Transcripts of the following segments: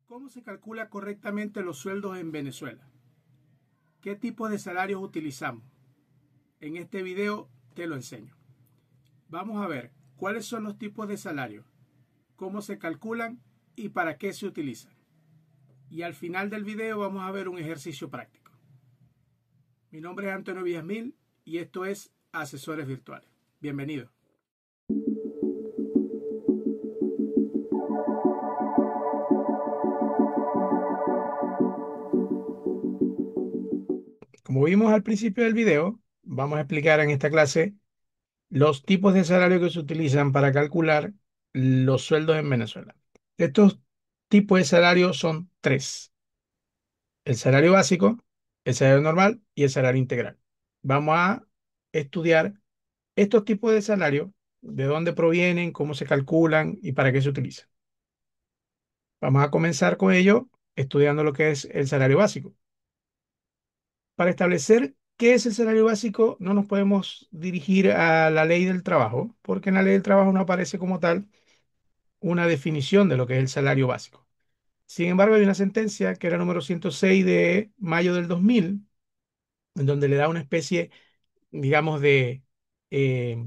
¿Cómo se calcula correctamente los sueldos en Venezuela? ¿Qué tipos de salarios utilizamos? En este video te lo enseño. Vamos a ver cuáles son los tipos de salarios, cómo se calculan y para qué se utilizan. Y al final del video vamos a ver un ejercicio práctico. Mi nombre es Antonio Villasmil y esto es Asesores Virtuales. Bienvenido. Como vimos al principio del video, vamos a explicar en esta clase los tipos de salario que se utilizan para calcular los sueldos en Venezuela. Estos tipos de salario son tres: el salario básico, el salario normal y el salario integral. Vamos a estudiar estos tipos de salario, de dónde provienen, cómo se calculan y para qué se utilizan. Vamos a comenzar con ello estudiando lo que es el salario básico. Para establecer qué es el salario básico, no nos podemos dirigir a la ley del trabajo, porque en la ley del trabajo no aparece como tal una definición de lo que es el salario básico. Sin embargo, hay una sentencia que era número 106 de mayo del 2000, en donde le da una especie, digamos, de eh,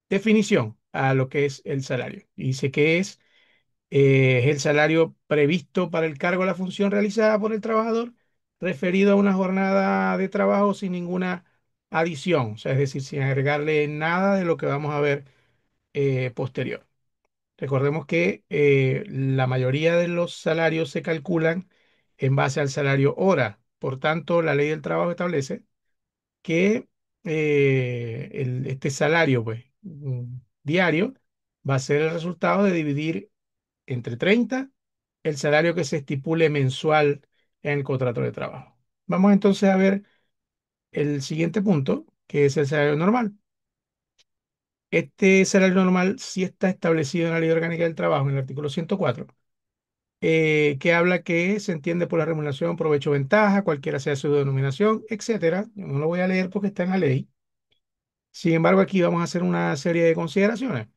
definición a lo que es el salario. Y dice que es el salario previsto para el cargo o la función realizada por el trabajador, referido a una jornada de trabajo sin ninguna adición, o sea, es decir, sin agregarle nada de lo que vamos a ver posterior. Recordemos que la mayoría de los salarios se calculan en base al salario hora. Por tanto, la ley del trabajo establece que este salario, pues, diario va a ser el resultado de dividir entre 30 el salario que se estipule mensual en el contrato de trabajo. Vamos entonces a ver el siguiente punto, que es el salario normal. Este salario normal sí está establecido en la Ley Orgánica del Trabajo, en el artículo 104, que habla que se entiende por la remuneración, provecho, ventaja, cualquiera sea su denominación, etcétera. Yo no lo voy a leer porque está en la ley. Sin embargo, aquí vamos a hacer una serie de consideraciones.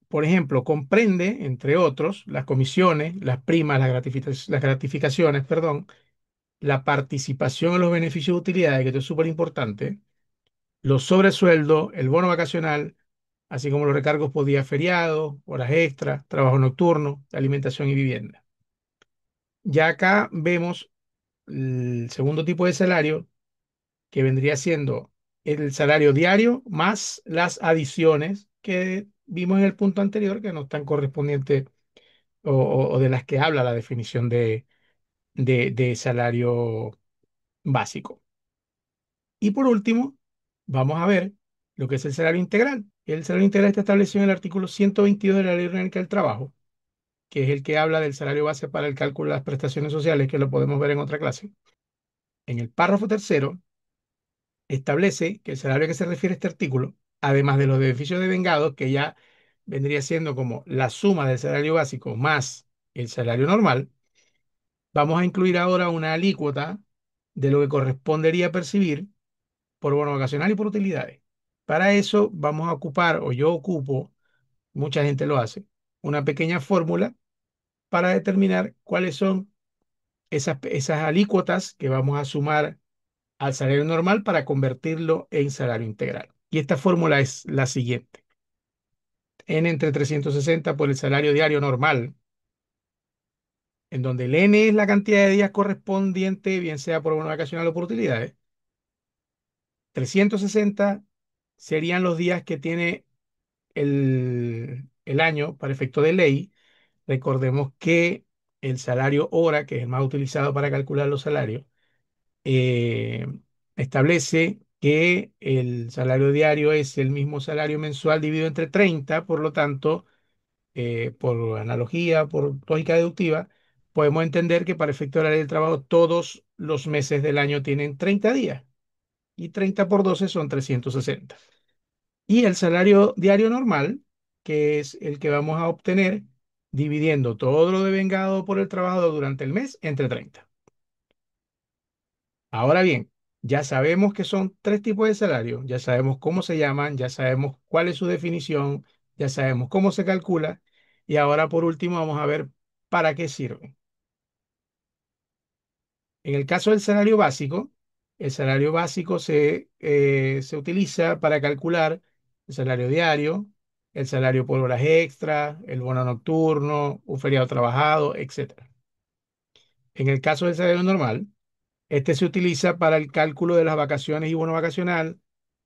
Por ejemplo, comprende, entre otros, las comisiones, las primas, las gratificaciones, perdón, la participación en los beneficios de utilidades, que esto es súper importante, los sobresueldos, el bono vacacional, así como los recargos por día feriado, horas extras, trabajo nocturno, alimentación y vivienda. Ya acá vemos el segundo tipo de salario, que vendría siendo el salario diario más las adiciones que vimos en el punto anterior, que no están correspondientes o de las que habla la definición de salario básico. Y por último, vamos a ver lo que es el salario integral. El salario integral está establecido en el artículo 122 de la Ley Orgánica del Trabajo, que es el que habla del salario base para el cálculo de las prestaciones sociales, que lo podemos ver en otra clase. En el párrafo tercero, establece que el salario a que se refiere este artículo, además de los beneficios de vengado, que ya vendría siendo como la suma del salario básico más el salario normal, vamos a incluir ahora una alícuota de lo que correspondería percibir por bono vacacional y por utilidades. Para eso vamos a ocupar, o yo ocupo, mucha gente lo hace, una pequeña fórmula para determinar cuáles son esas alícuotas que vamos a sumar al salario normal para convertirlo en salario integral. Y esta fórmula es la siguiente: N entre 360 por el salario diario normal, en donde el N es la cantidad de días correspondiente, bien sea por bono vacacional o por utilidades. 360 serían los días que tiene el año para efecto de ley. Recordemos que el salario hora, que es el más utilizado para calcular los salarios, eh, establece que el salario diario es el mismo salario mensual dividido entre 30. Por lo tanto, por analogía, por lógica deductiva, podemos entender que para efecto de la ley del trabajo todos los meses del año tienen 30 días y 30 por 12 son 360. Y el salario diario normal, que es el que vamos a obtener dividiendo todo lo devengado por el trabajador durante el mes entre 30. Ahora bien, ya sabemos que son tres tipos de salario, ya sabemos cómo se llaman, ya sabemos cuál es su definición, ya sabemos cómo se calcula. Y ahora por último vamos a ver para qué sirve. En el caso del salario básico, el salario básico se utiliza para calcular el salario diario, el salario por horas extra, el bono nocturno, un feriado trabajado, etcétera. En el caso del salario normal, este se utiliza para el cálculo de las vacaciones y bono vacacional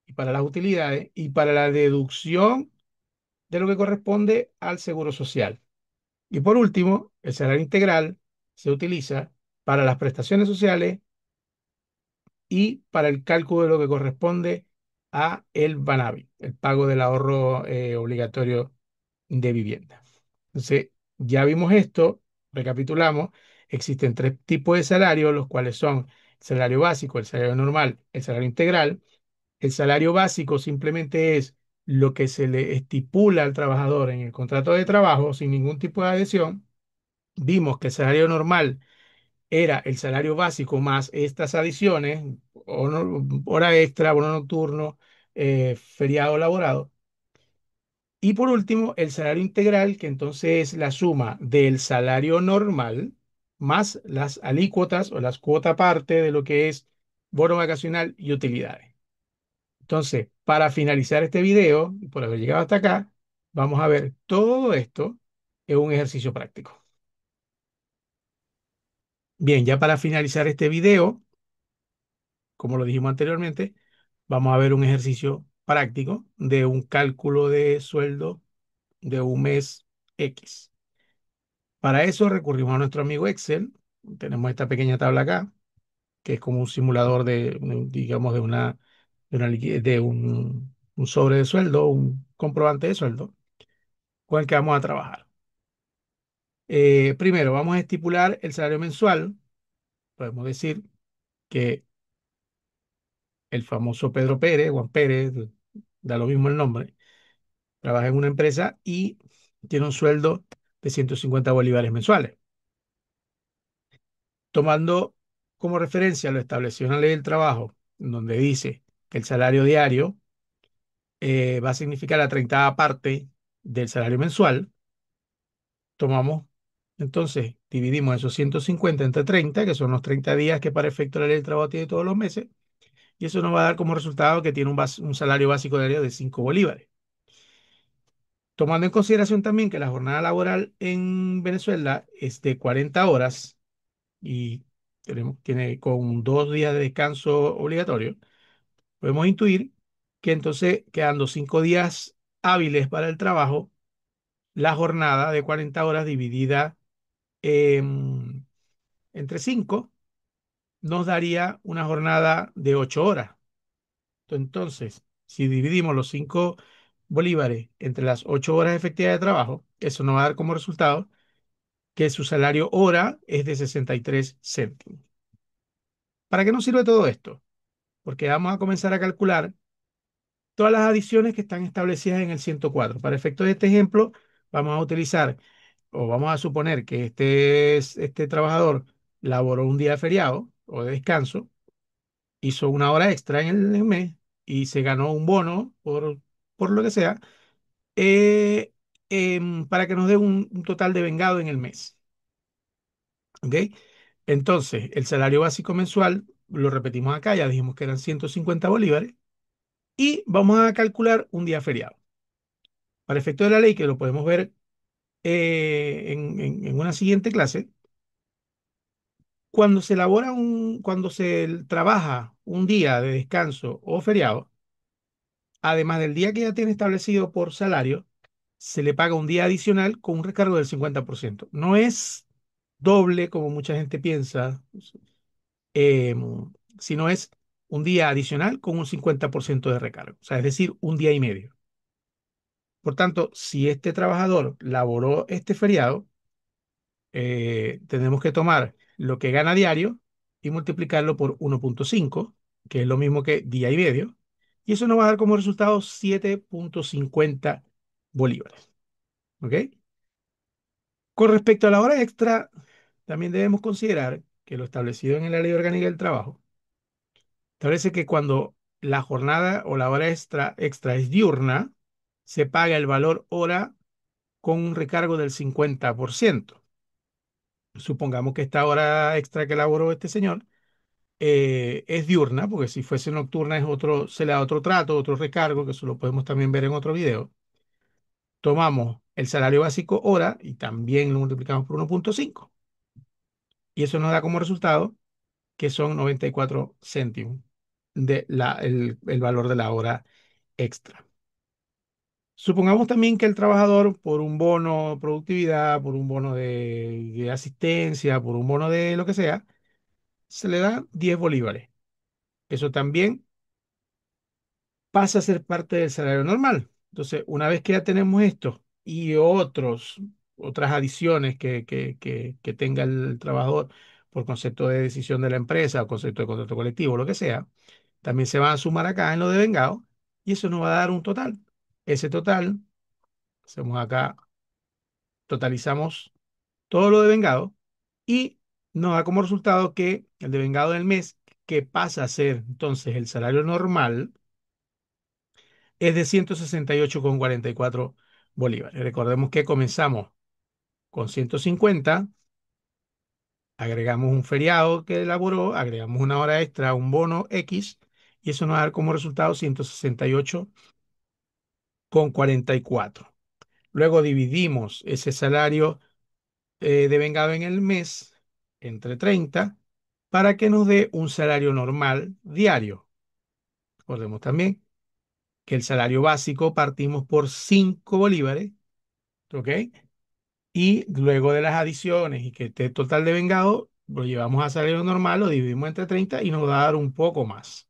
y para las utilidades y para la deducción de lo que corresponde al seguro social. Y por último, el salario integral se utiliza para las prestaciones sociales y para el cálculo de lo que corresponde a el BANAVI, el pago del ahorro obligatorio de vivienda. Entonces, ya vimos esto, recapitulamos, existen tres tipos de salarios, los cuales son el salario básico, el salario normal, el salario integral. El salario básico simplemente es lo que se le estipula al trabajador en el contrato de trabajo sin ningún tipo de adhesión. Vimos que el salario normal era el salario básico más estas adiciones, hora extra, bono nocturno, feriado laborado. Y por último, el salario integral, que entonces es la suma del salario normal más las alícuotas o las cuotas parte de lo que es bono vacacional y utilidades. Entonces, para finalizar este video, y por haber llegado hasta acá, vamos a ver todo esto en un ejercicio práctico. Bien, ya para finalizar este video, como lo dijimos anteriormente, vamos a ver un ejercicio práctico de un cálculo de sueldo de un mes X. Para eso recurrimos a nuestro amigo Excel. Tenemos esta pequeña tabla acá, que es como un simulador digamos, de un sobre de sueldo, un comprobante de sueldo, con el que vamos a trabajar. Primero, vamos a estipular el salario mensual. Podemos decir que el famoso Pedro Pérez, Juan Pérez, da lo mismo el nombre, trabaja en una empresa y tiene un sueldo de 150 bolívares mensuales. Tomando como referencia lo establecido en la ley del trabajo, donde dice que el salario diario va a significar la 30ª parte del salario mensual, tomamos, entonces, dividimos esos 150 entre 30, que son los 30 días que para efecto la ley del trabajo tiene todos los meses, y eso nos va a dar como resultado que tiene un salario básico diario de 5 bolívares. Tomando en consideración también que la jornada laboral en Venezuela es de 40 horas y tiene con 2 días de descanso obligatorio, podemos intuir que entonces, quedando 5 días hábiles para el trabajo, la jornada de 40 horas dividida entre 5 nos daría una jornada de 8 horas. Entonces, si dividimos los 5 bolívares entre las 8 horas efectivas de trabajo, eso nos va a dar como resultado que su salario hora es de 63 céntimos. ¿Para qué nos sirve todo esto? Porque vamos a comenzar a calcular todas las adiciones que están establecidas en el 104. Para efectos de este ejemplo, vamos a utilizar o vamos a suponer que este trabajador laboró un día de feriado o de descanso, hizo una hora extra en el mes y se ganó un bono por lo que sea, eh, para que nos dé un total de vengado en el mes. ¿Ok? Entonces, el salario básico mensual, lo repetimos acá, ya dijimos que eran 150 bolívares, y vamos a calcular un día feriado. Para efecto de la ley, que lo podemos ver en una siguiente clase, cuando se trabaja un día de descanso o feriado, además del día que ya tiene establecido por salario, se le paga un día adicional con un recargo del 50%. No es doble como mucha gente piensa, eh, sino es un día adicional con un 50% de recargo, o sea, es decir, un día y medio. Por tanto, si este trabajador laboró este feriado, tenemos que tomar lo que gana diario y multiplicarlo por 1,5, que es lo mismo que día y medio, y eso nos va a dar como resultado 7,50 bolívares. ¿Ok? Con respecto a la hora extra, también debemos considerar que lo establecido en la Ley Orgánica del Trabajo establece que cuando la jornada o la hora extra es diurna, se paga el valor hora con un recargo del 50%. Supongamos que esta hora extra que elaboró este señor es diurna, porque si fuese nocturna es otro, se le da otro trato, otro recargo, que eso lo podemos también ver en otro video. Tomamos el salario básico hora y también lo multiplicamos por 1,5. Y eso nos da como resultado que son 94 céntimos el valor de la hora extra. Supongamos también que el trabajador, por un bono productividad, por un bono de asistencia, por un bono de lo que sea, se le da 10 bolívares. Eso también pasa a ser parte del salario normal. Entonces, una vez que ya tenemos esto y otras adiciones que tenga el trabajador por concepto de decisión de la empresa o concepto de contrato colectivo, lo que sea, también se van a sumar acá en lo de vengado y eso nos va a dar un total. Ese total, hacemos acá, totalizamos todo lo de vengado y nos da como resultado que el de vengado del mes, que pasa a ser entonces el salario normal, es de 168,44 bolívares. Recordemos que comenzamos con 150, agregamos un feriado que elaboró, agregamos una hora extra, un bono X, y eso nos da como resultado 168,44. Luego dividimos ese salario devengado en el mes entre 30 para que nos dé un salario normal diario. Recordemos también que el salario básico partimos por 5 bolívares, ¿ok? Y luego de las adiciones y que esté total devengado, lo llevamos a salario normal, lo dividimos entre 30 y nos va a dar un poco más.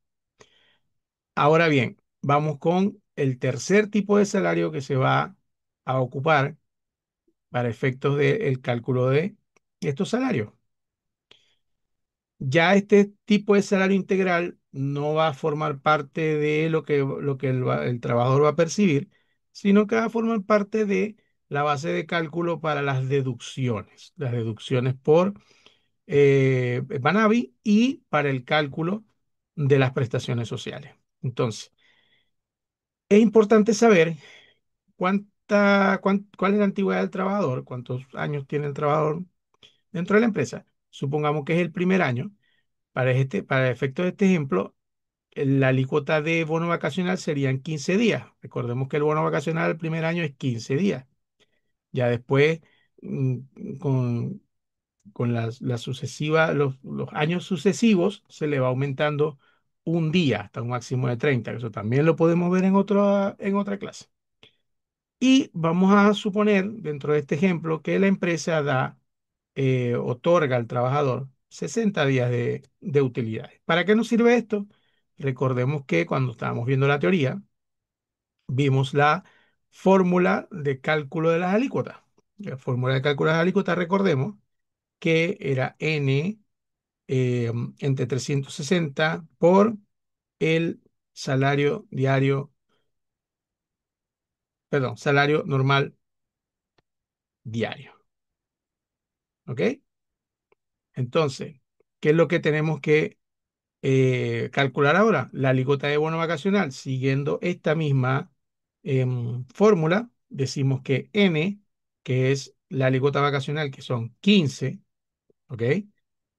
Ahora bien, vamos con el tercer tipo de salario que se va a ocupar para efectos del cálculo de estos salarios. Ya este tipo de salario integral no va a formar parte de lo que el trabajador va a percibir, sino que va a formar parte de la base de cálculo para las deducciones por Banavi y para el cálculo de las prestaciones sociales. Entonces, es importante saber cuál es la antigüedad del trabajador, cuántos años tiene el trabajador dentro de la empresa. Supongamos que es el primer año. Para efectos de este ejemplo, la alícuota de bono vacacional serían 15 días. Recordemos que el bono vacacional el primer año es 15 días. Ya después, con, los años sucesivos, se le va aumentando un día hasta un máximo de 30. Eso también lo podemos ver en otra clase. Y vamos a suponer, dentro de este ejemplo, que la empresa otorga al trabajador 60 días de utilidades. ¿Para qué nos sirve esto? Recordemos que cuando estábamos viendo la teoría, vimos la fórmula de cálculo de las alícuotas. La fórmula de cálculo de las alícuotas, recordemos que era n entre 360 por el salario diario, perdón, salario normal diario. ¿Ok? Entonces, ¿qué es lo que tenemos que calcular ahora? La alícuota de bono vacacional, siguiendo esta misma fórmula, decimos que n, que es la alícuota vacacional, que son 15, ¿ok?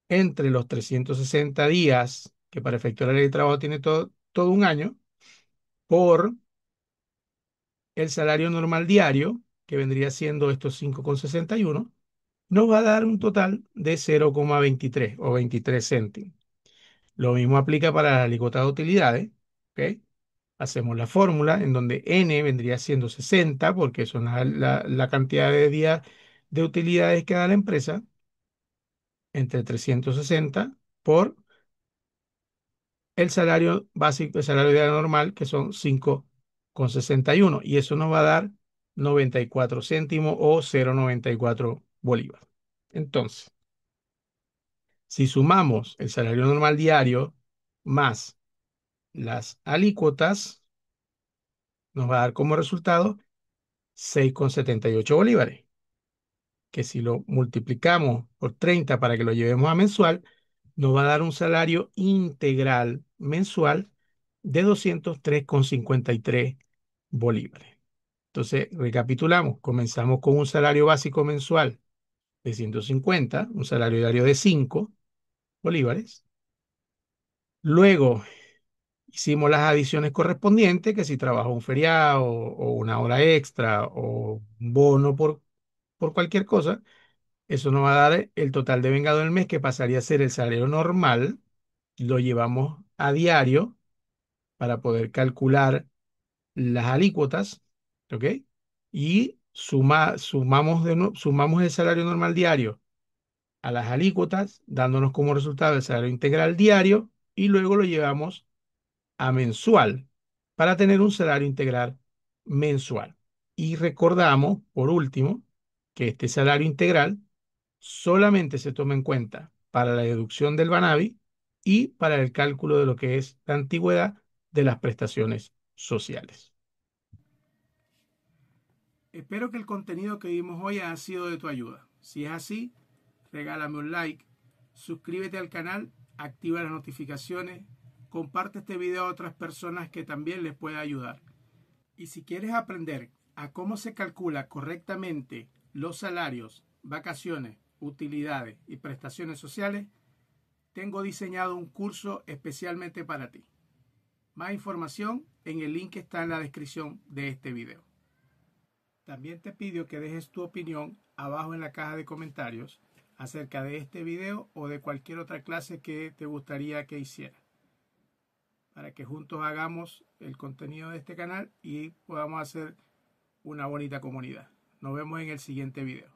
Entre los 360 días, que para efectuar la ley de trabajo tiene todo un año, por el salario normal diario, que vendría siendo estos 5,61, nos va a dar un total de 0,23 o 23 céntimos. Lo mismo aplica para la alícuota de utilidades, ¿ok? Hacemos la fórmula en donde n vendría siendo 60, porque son la cantidad de días de utilidades que da la empresa, entre 360 por el salario básico, el salario diario normal, que son 5,61. Y eso nos va a dar 94 céntimos o 0,94 bolívares. Entonces, si sumamos el salario normal diario más las alícuotas, nos va a dar como resultado 6,78 bolívares, que si lo multiplicamos por 30 para que lo llevemos a mensual, nos va a dar un salario integral mensual de 203,53 bolívares. Entonces, recapitulamos. Comenzamos con un salario básico mensual de 150, un salario diario de 5 bolívares. Luego hicimos las adiciones correspondientes, que si trabajo un feriado o una hora extra o un bono por cualquier cosa, eso nos va a dar el total de vengado del mes, que pasaría a ser el salario normal. Lo llevamos a diario para poder calcular las alícuotas, ¿ok? Y sumamos el salario normal diario a las alícuotas, dándonos como resultado el salario integral diario, y luego lo llevamos a mensual para tener un salario integral mensual. Y recordamos, por último, que este salario integral solamente se toma en cuenta para la deducción del Banavi y para el cálculo de lo que es la antigüedad de las prestaciones sociales. Espero que el contenido que vimos hoy haya sido de tu ayuda. Si es así, regálame un like, suscríbete al canal, activa las notificaciones, comparte este video a otras personas que también les pueda ayudar. Y si quieres aprender a cómo se calcula correctamente los salarios, vacaciones, utilidades y prestaciones sociales, tengo diseñado un curso especialmente para ti. Más información en el link que está en la descripción de este video. También te pido que dejes tu opinión abajo en la caja de comentarios acerca de este video o de cualquier otra clase que te gustaría que hiciera, para que juntos hagamos el contenido de este canal y podamos hacer una bonita comunidad. Nos vemos en el siguiente video.